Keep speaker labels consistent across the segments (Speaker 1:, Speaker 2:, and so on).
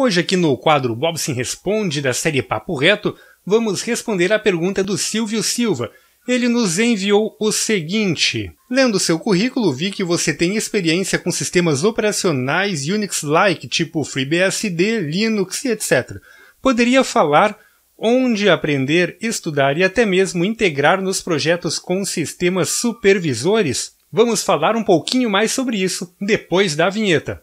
Speaker 1: Hoje aqui no quadro Bobson Responde da série Papo Reto, vamos responder à pergunta do Silvio Silva. Ele nos enviou o seguinte: lendo seu currículo, vi que você tem experiência com sistemas operacionais Unix-like, tipo FreeBSD, Linux e etc. Poderia falar onde aprender, estudar e até mesmo integrar nos projetos com sistemas supervisores? Vamos falar um pouquinho mais sobre isso depois da vinheta.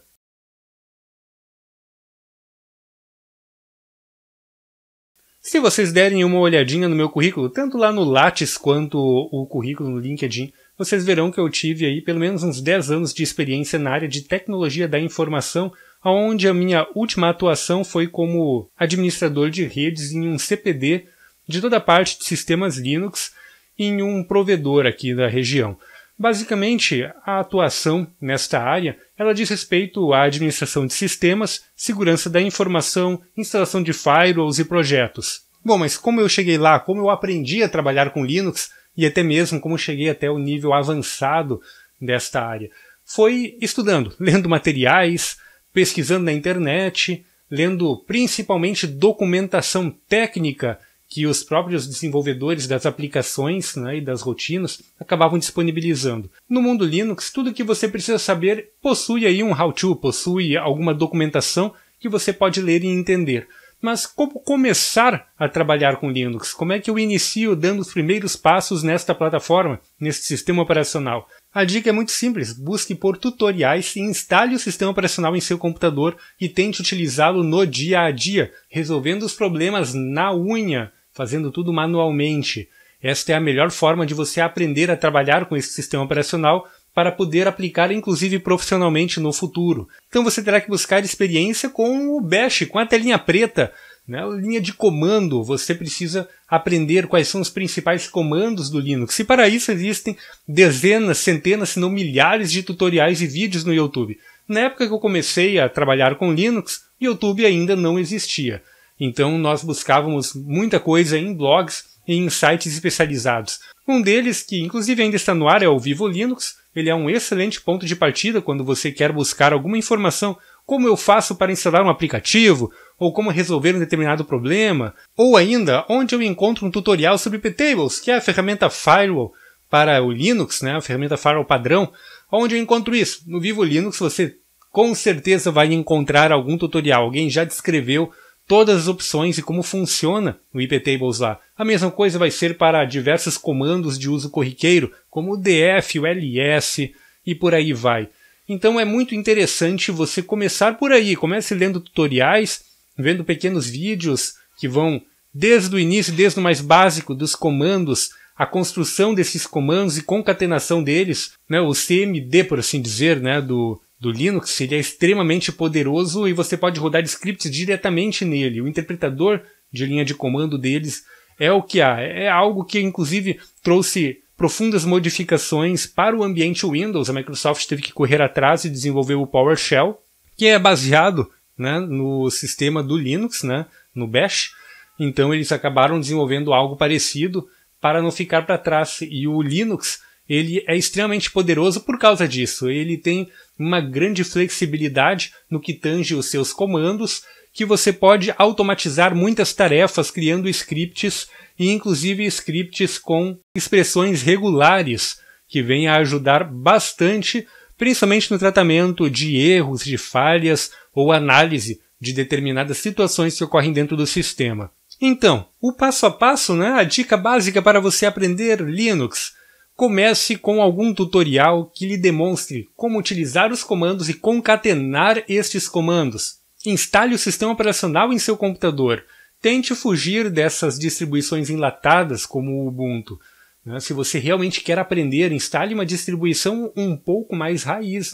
Speaker 1: Se vocês derem uma olhadinha no meu currículo, tanto lá no Lattes quanto o currículo no LinkedIn, vocês verão que eu tive aí pelo menos uns 10 anos de experiência na área de tecnologia da informação, onde a minha última atuação foi como administrador de redes em um CPD de toda a parte de sistemas Linux em um provedor aqui da região. Basicamente, a atuação nesta área, ela diz respeito à administração de sistemas, segurança da informação, instalação de firewalls e projetos. Bom, mas como eu cheguei lá, como eu aprendi a trabalhar com Linux e até mesmo como cheguei até o nível avançado desta área? Foi estudando, lendo materiais, pesquisando na internet, lendo principalmente documentação técnica que os próprios desenvolvedores das aplicações, né, e das rotinas acabavam disponibilizando. No mundo Linux, tudo que você precisa saber possui aí um how-to, possui alguma documentação que você pode ler e entender. Mas como começar a trabalhar com Linux? Como é que eu inicio dando os primeiros passos nesta plataforma, neste sistema operacional? A dica é muito simples, busque por tutoriais e instale o sistema operacional em seu computador e tente utilizá-lo no dia a dia, resolvendo os problemas na unha, fazendo tudo manualmente. Esta é a melhor forma de você aprender a trabalhar com esse sistema operacional para poder aplicar inclusive profissionalmente no futuro. Então você terá que buscar experiência com o Bash, com a telinha preta, né? A linha de comando. Você precisa aprender quais são os principais comandos do Linux. E para isso existem dezenas, centenas, se não milhares de tutoriais e vídeos no YouTube. Na época que eu comecei a trabalhar com Linux, o YouTube ainda não existia. Então nós buscávamos muita coisa em blogs e em sites especializados. Um deles, que inclusive ainda está no ar, é o Vivo Linux. Ele é um excelente ponto de partida quando você quer buscar alguma informação, como eu faço para instalar um aplicativo, ou como resolver um determinado problema, ou ainda onde eu encontro um tutorial sobre ptables, que é a ferramenta firewall para o Linux, né, a ferramenta firewall padrão. Onde eu encontro isso? No Vivo Linux você com certeza vai encontrar algum tutorial, alguém já descreveu todas as opções e como funciona o iptables lá. A mesma coisa vai ser para diversos comandos de uso corriqueiro, como o df, o ls e por aí vai. Então é muito interessante você começar por aí. Comece lendo tutoriais, vendo pequenos vídeos que vão desde o início, desde o mais básico dos comandos, a construção desses comandos e concatenação deles, né, o CMD, por assim dizer, né, do Linux, ele é extremamente poderoso e você pode rodar scripts diretamente nele. O interpretador de linha de comando deles é o que há. É algo que, inclusive, trouxe profundas modificações para o ambiente Windows. A Microsoft teve que correr atrás e desenvolver o PowerShell, que é baseado, né, no sistema do Linux, né, no Bash. Então eles acabaram desenvolvendo algo parecido para não ficar para trás. E o Linux, ele é extremamente poderoso por causa disso. Ele tem uma grande flexibilidade no que tange os seus comandos, que você pode automatizar muitas tarefas criando scripts, e inclusive scripts com expressões regulares, que vêm a ajudar bastante, principalmente no tratamento de erros, de falhas ou análise de determinadas situações que ocorrem dentro do sistema. Então, o passo a passo, né, a dica básica para você aprender Linux. Comece com algum tutorial que lhe demonstre como utilizar os comandos e concatenar estes comandos. Instale o sistema operacional em seu computador. Tente fugir dessas distribuições enlatadas como o Ubuntu. Se você realmente quer aprender, instale uma distribuição um pouco mais raiz.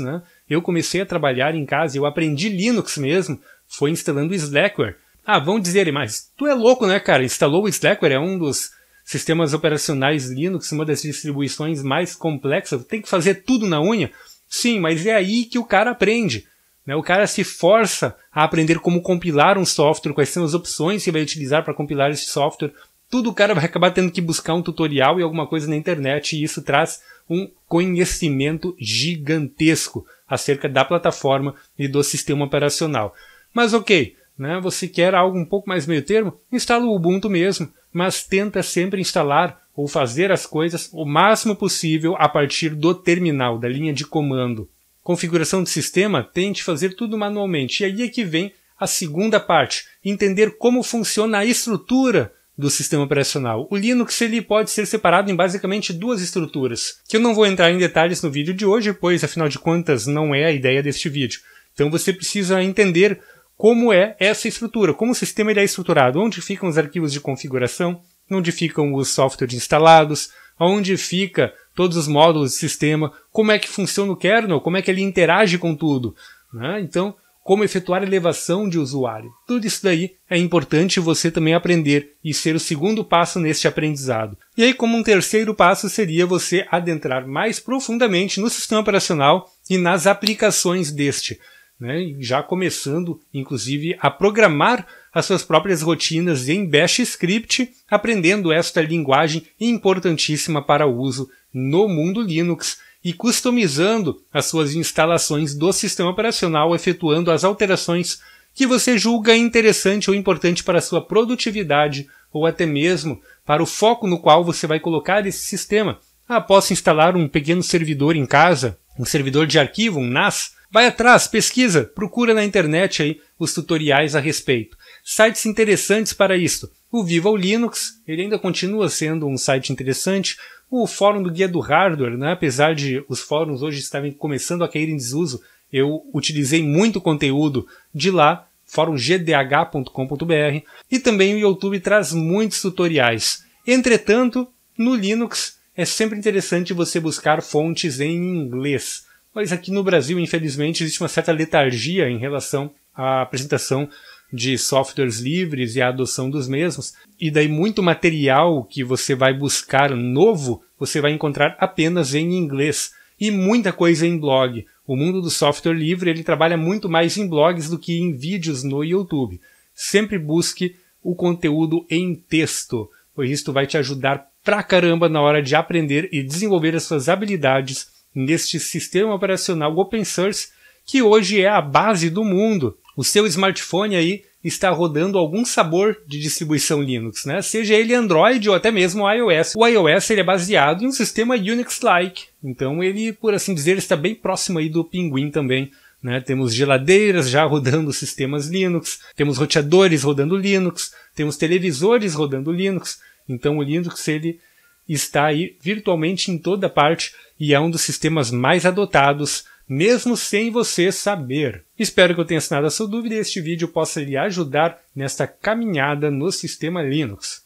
Speaker 1: Eu comecei a trabalhar em casa, eu aprendi Linux mesmo, foi instalando o Slackware. Vão dizer, mas tu é louco, né, cara? Instalou o Slackware, é um dos sistemas operacionais Linux, uma das distribuições mais complexas, tem que fazer tudo na unha? Sim, mas é aí que o cara aprende. O cara se força a aprender como compilar um software, quais são as opções que vai utilizar para compilar esse software. Tudo o cara vai acabar tendo que buscar um tutorial e alguma coisa na internet, e isso traz um conhecimento gigantesco acerca da plataforma e do sistema operacional. Mas ok, né? Você quer algo um pouco mais meio termo? Instala o Ubuntu mesmo, mas tenta sempre instalar ou fazer as coisas o máximo possível a partir do terminal, da linha de comando. Configuração de sistema, tente fazer tudo manualmente. E aí é que vem a segunda parte, entender como funciona a estrutura do sistema operacional. O Linux ele pode ser separado em basicamente duas estruturas, que eu não vou entrar em detalhes no vídeo de hoje, pois afinal de contas não é a ideia deste vídeo. Então você precisa entender como é essa estrutura, como o sistema ele é estruturado, onde ficam os arquivos de configuração, onde ficam os softwares instalados, onde fica todos os módulos do sistema, como é que funciona o kernel, como é que ele interage com tudo, né? Então, como efetuar elevação de usuário. Tudo isso daí é importante você também aprender e ser o segundo passo neste aprendizado. E aí, como um terceiro passo, seria você adentrar mais profundamente no sistema operacional e nas aplicações deste, né? Já começando, inclusive, a programar as suas próprias rotinas em Bash Script, aprendendo esta linguagem importantíssima para o uso no mundo Linux e customizando as suas instalações do sistema operacional, efetuando as alterações que você julga interessante ou importante para a sua produtividade ou até mesmo para o foco no qual você vai colocar esse sistema. Posso instalar um pequeno servidor em casa, um servidor de arquivo, um NAS? Vai atrás, pesquisa, procura na internet aí os tutoriais a respeito. Sites interessantes para isso. O Viva o Linux, ele ainda continua sendo um site interessante. O fórum do Guia do Hardware, né? Apesar de os fóruns hoje estarem começando a cair em desuso, eu utilizei muito conteúdo de lá, fórumgdh.com.br, e também o YouTube traz muitos tutoriais. Entretanto, no Linux é sempre interessante você buscar fontes em inglês. Mas aqui no Brasil, infelizmente, existe uma certa letargia em relação à apresentação de softwares livres e a adoção dos mesmos, e daí muito material que você vai buscar novo, você vai encontrar apenas em inglês, e muita coisa em blog. O mundo do software livre ele trabalha muito mais em blogs do que em vídeos no YouTube. Sempre busque o conteúdo em texto, pois isso vai te ajudar pra caramba na hora de aprender e desenvolver as suas habilidades neste sistema operacional open source, que hoje é a base do mundo. O seu smartphone aí está rodando algum sabor de distribuição Linux, né? Seja ele Android ou até mesmo iOS. O iOS ele é baseado em um sistema Unix-like, então ele, por assim dizer, está bem próximo aí do Pinguim também, né? Temos geladeiras já rodando sistemas Linux, temos roteadores rodando Linux, temos televisores rodando Linux, então o Linux ele está aí virtualmente em toda parte e é um dos sistemas mais adotados, mesmo sem você saber. Espero que eu tenha sanado a sua dúvida e este vídeo possa lhe ajudar nesta caminhada no sistema Linux.